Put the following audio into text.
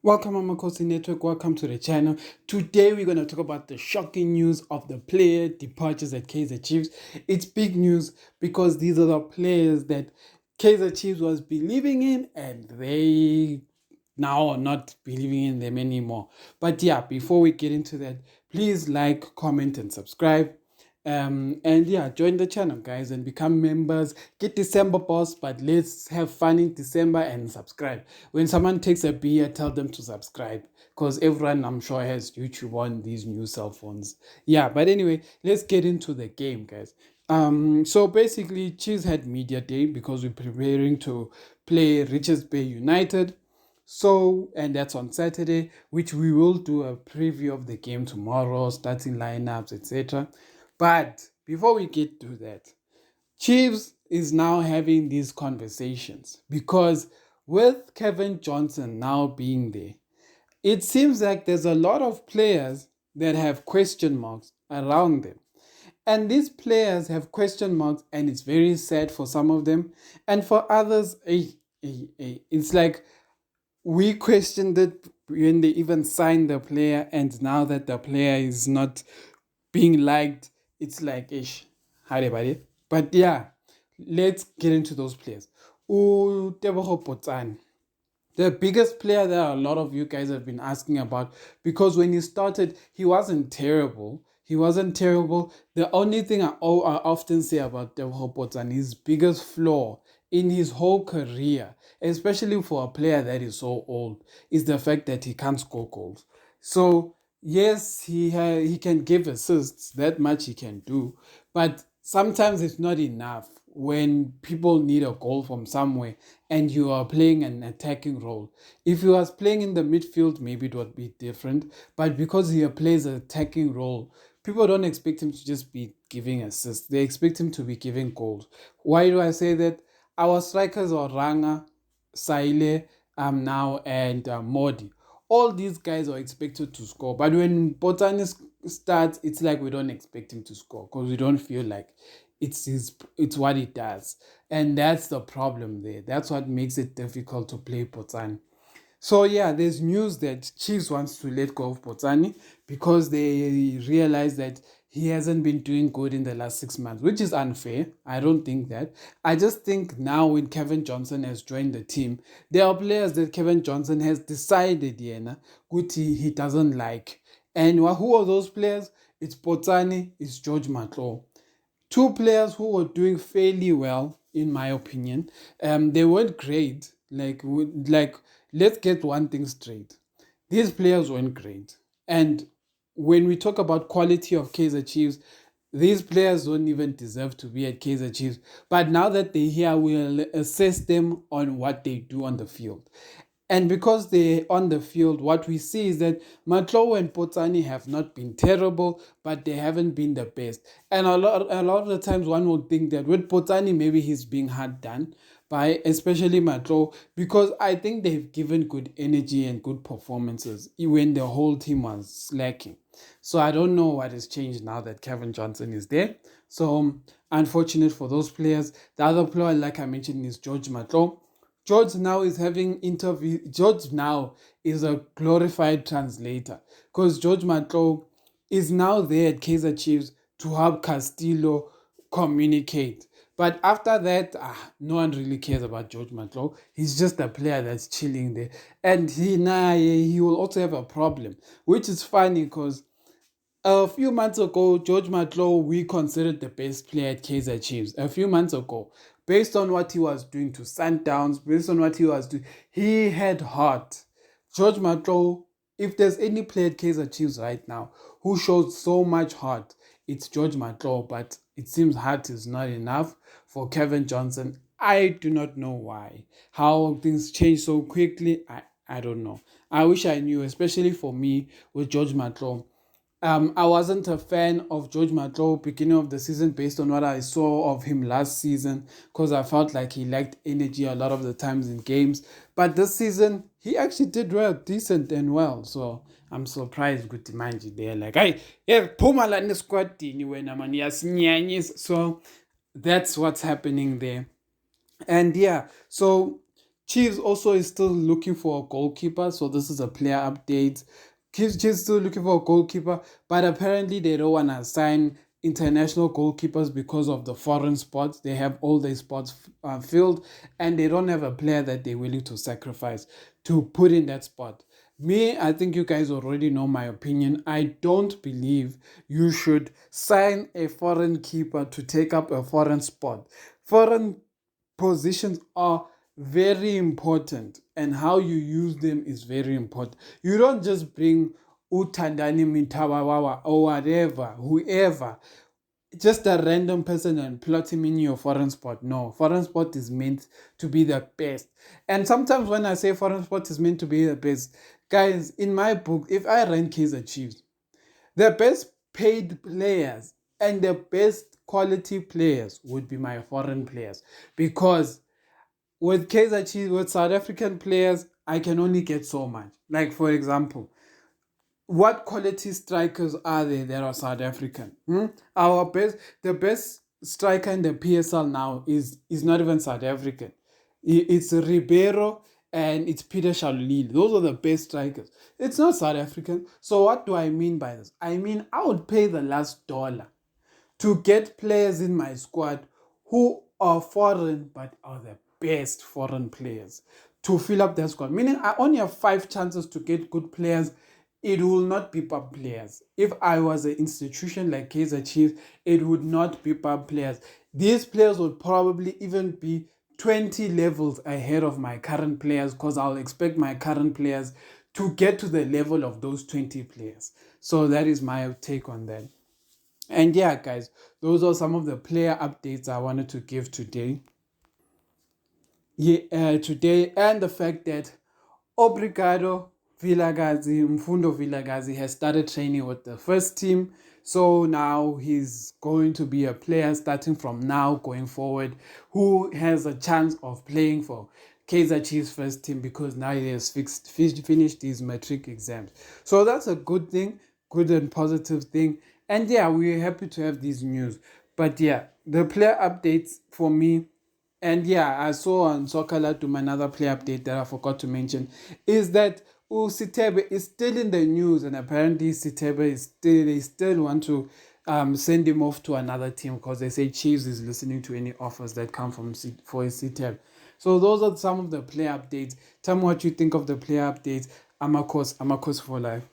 Welcome, Amakhosi Network. Welcome to the channel. Today, we're going to talk about the shocking news of the player departures at Kaizer Chiefs. It's big news because these are the players that Kaizer Chiefs was believing in, and they now are not believing in them anymore. But yeah, before we get into that, please like, comment, and subscribe. And yeah, join the channel, guys, and become members. Get December boss, but let's have fun in December and subscribe. When someone takes a beer, tell them to subscribe because everyone, I'm sure, has YouTube on these new cell phones. Yeah, but anyway, let's get into the game, guys. So basically, Chiefs had media day because we're preparing to play Richards Bay United. So, and that's on Saturday, which we will do a preview of the game tomorrow, starting lineups, etc. But before we get to that, Chiefs is now having these conversations because with Kevin Johnson now being there, it seems like there's a lot of players that have question marks around them. And these players have question marks, and it's very sad for some of them. And for others, it's like we questioned it when they even signed the player, and now that the player is not being liked, it's like ish. Hi everybody. But yeah, let's get into those players. Tebogo Potsane, the biggest player that a lot of you guys have been asking about, because when he started, he wasn't terrible. He wasn't terrible. The only thing I often say about Tebogo Potsane, his biggest flaw in his whole career, especially for a player that is so old, is the fact that he can't score goals. So yes, he can give assists. That much he can do, but sometimes it's not enough when people need a goal from somewhere and you are playing an attacking role. If he was playing in the midfield, maybe it would be different. But because he plays an attacking role, people don't expect him to just be giving assists. They expect him to be giving goals. Why do I say that? Our strikers are Ranga, Saile, now, and Modi. All these guys are expected to score. But when Botanis starts, it's like we don't expect him to score because we don't feel like it's what he does. And that's the problem there. That's what makes it difficult to play Botsani. So yeah, there's news that Chiefs wants to let go of Botsani because they realize that he hasn't been doing good in the last 6 months, which is unfair. I don't think that. I just think now when Kevin Johnson has joined the team, there are players that Kevin Johnson has decided, he doesn't like. And who are those players? It's Botsani, it's George Matlo. Two players who were doing fairly well, in my opinion. They weren't great. Let's get one thing straight. These players weren't great. And when we talk about quality of Kaizer Chiefs, these players don't even deserve to be at Kaizer Chiefs. But now that they're here, we'll assess them on what they do on the field. And because they're on the field, what we see is that Matlowo and Potsani have not been terrible, but they haven't been the best. And a lot of the times one would think that with Potsani, maybe he's being hard done by especially Matlowo, because I think they've given good energy and good performances when the whole team was slacking. So I don't know what has changed now that Kevin Johnson is there. So unfortunate for those players. The other player, like I mentioned, is George Matlowo. George now is having interview. George now is a glorified translator because George Matlo is now there at Kaizer Chiefs to help Castillo communicate. But after that, no one really cares about George Matlo. He's just a player that's chilling there, and he will also have a problem, which is funny because a few months ago, George Matlow, we considered the best player at Kaizer Chiefs. A few months ago, based on what he was doing to Sundowns, based on what he was doing, he had heart. George Matlow, if there's any player at Kaizer Chiefs right now who shows so much heart, it's George Matlow. But it seems heart is not enough for Kevin Johnson. I do not know why. How things change so quickly, I don't know. I wish I knew, especially for me with George Matlow. I wasn't a fan of George Matlow beginning of the season based on what I saw of him last season because I felt like he lacked energy a lot of the times in games. But this season, he actually did well, decent and well. So I'm surprised with the mind there. Like, hey, yeah, Pumala in the squad, so that's what's happening there. And yeah, so Chiefs also is still looking for a goalkeeper, so this is a player update. Chiefs still looking for a goalkeeper, but apparently they don't want to sign international goalkeepers because of the foreign spots. They have all their spots filled, and they don't have a player that they're willing to sacrifice to put in that spot. Me, I think you guys already know my opinion. I don't believe you should sign a foreign keeper to take up a foreign spot. Foreign positions are very important, and how you use them is very important. You don't just bring Utandani Mitawawa or whatever, whoever, just a random person and plot him in your foreign spot. No, foreign spot is meant to be the best. And sometimes when I say foreign spot is meant to be the best, guys, in my book, if I rank Kaizer Chiefs, the best paid players and the best quality players would be my foreign players, because with Kaizer Chiefs, with South African players, I can only get so much. Like, for example, what quality strikers are there that are South African? The best striker in the PSL now is not even South African. It's Ribeiro and it's Peter Shalulile. Those are the best strikers. It's not South African. So what do I mean by this? I mean, I would pay the last dollar to get players in my squad who are foreign but are the best foreign players to fill up their squad. Meaning, I only have 5 chances to get good players. It will not be pub players. If I was an institution like Kaizer Chiefs, it would not be pub players. These players would probably even be 20 levels ahead of my current players, because I'll expect my current players to get to the level of those 20 players. So that is my take on that. And yeah, guys, those are some of the player updates I wanted to give today. Yeah, today, and the fact that Obrigado Mfundo Vilagazi has started training with the first team. So now he's going to be a player starting from now going forward, who has a chance of playing for Kaizer Chiefs first team, because now he has finished his matric exams. So that's a good thing, good and positive thing. And yeah, we're happy to have these news. But yeah, the player updates for me, and yeah, I saw on Soccer Latum another play update that I forgot to mention, is that Sitebe is still in the news, and apparently Sitebe is they still want to send him off to another team, because they say Chiefs is listening to any offers that come from for Sitebe. So those are some of the play updates. Tell me what you think of the play updates. Amakhosi for life.